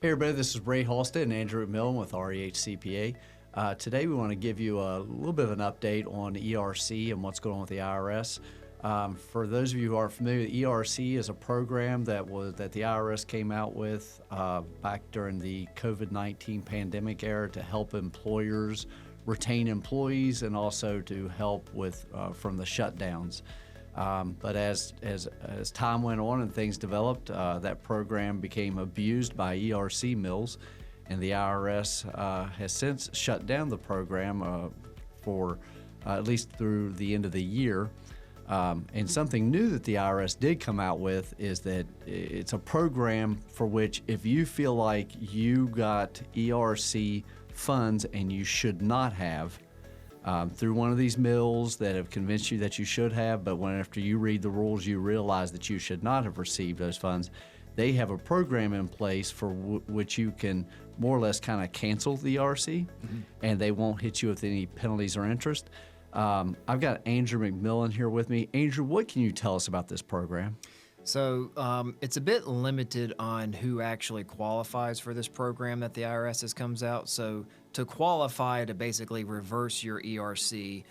Hey everybody, this is Halstead and Andrew McMillan with REH CPA. Today we want to give you a little bit of an update on ERC and what's going on with the IRS. For those of you who are familiar, ERC is a program that the IRS came out with back during the COVID-19 pandemic era to help employers retain employees and also to help with from the shutdowns. But as time went on and things developed, that program became abused by ERC mills, and the IRS has since shut down the program for at least through the end of the year. And something new that the IRS did come out with is that it's a program for which if you feel like you got ERC funds and you should not have, through one of these mills that have convinced you that you should have, but when after you read the rules you realize that you should not have received those funds, they have a program in place for which you can more or less kind of cancel the ERC, and they won't hit you with any penalties or interest. I've got Andrew McMillan here with me. Andrew, what can you tell us about this program? So it's a bit limited on who actually qualifies for this program that the IRS has comes out. So to qualify to basically reverse your ERC,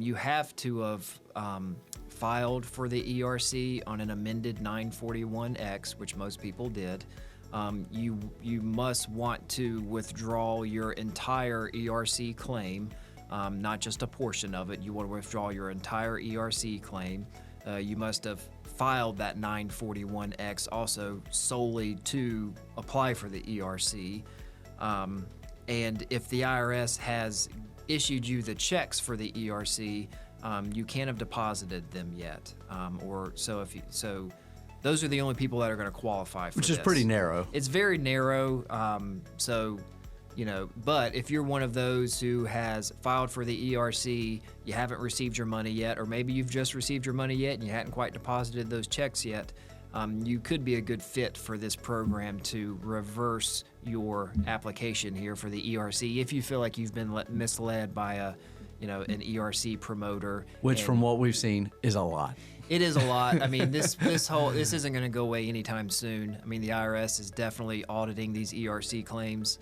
you have to have filed for the ERC on an amended 941X, which most people did. You must want to withdraw your entire ERC claim, not just a portion of it. You want to withdraw your entire ERC claim. You must have filed that 941X also solely to apply for the ERC. And if the IRS has issued you the checks for the ERC, you can't have deposited them yet. So those are the only people that are going to qualify for this. Which is pretty narrow. It's very narrow. But if you're one of those who has filed for the ERC, you haven't received your money yet, or maybe you've just received your money yet and you hadn't quite deposited those checks yet, you could be a good fit for this program to reverse your application here for the ERC if you feel like you've been misled by an ERC promoter. Which, from what we've seen, is a lot. It is a lot. I mean, this isn't going to go away anytime soon. I mean, the IRS is definitely auditing these ERC claims.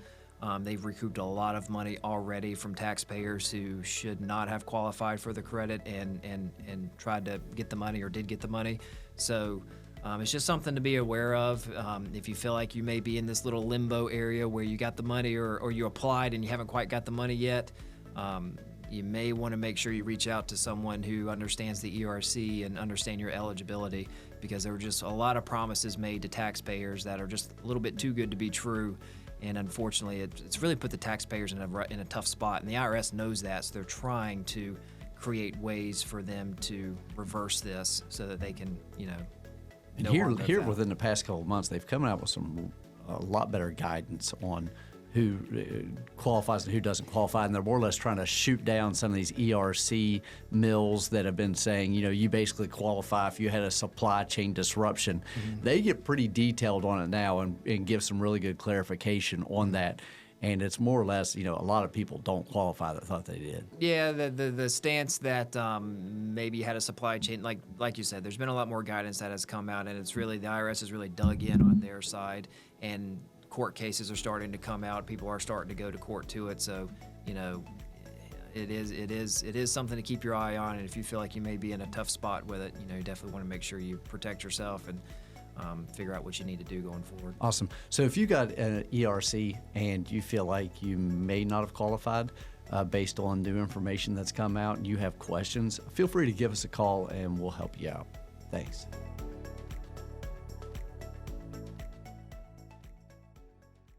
They've recouped a lot of money already from taxpayers who should not have qualified for the credit and tried to get the money or did get the money. So it's just something to be aware of. If you feel like you may be in this little limbo area where you got the money or you applied and you haven't quite got the money yet, you may want to make sure you reach out to someone who understands the ERC and understand your eligibility, because there were just a lot of promises made to taxpayers that are just a little bit too good to be true. And unfortunately, it's really put the taxpayers in a tough spot, and the IRS knows that, so they're trying to create ways for them to reverse this so that they can, And here within the past couple of months, they've come out with a lot better guidance on who qualifies and who doesn't qualify, and they're more or less trying to shoot down some of these ERC mills that have been saying, you basically qualify if you had a supply chain disruption. Mm-hmm. They get pretty detailed on it now and give some really good clarification on that. And it's more or less, a lot of people don't qualify that thought they did. Yeah, the stance that maybe you had a supply chain, like you said, there's been a lot more guidance that has come out, and it's really, the IRS has really dug in on their side, and court cases are starting to come out. People are starting to go to court to it. So, it is something to keep your eye on. And if you feel like you may be in a tough spot with it, you definitely want to make sure you protect yourself and figure out what you need to do going forward. Awesome. So if you got an ERC and you feel like you may not have qualified based on new information that's come out and you have questions, feel free to give us a call and we'll help you out. Thanks.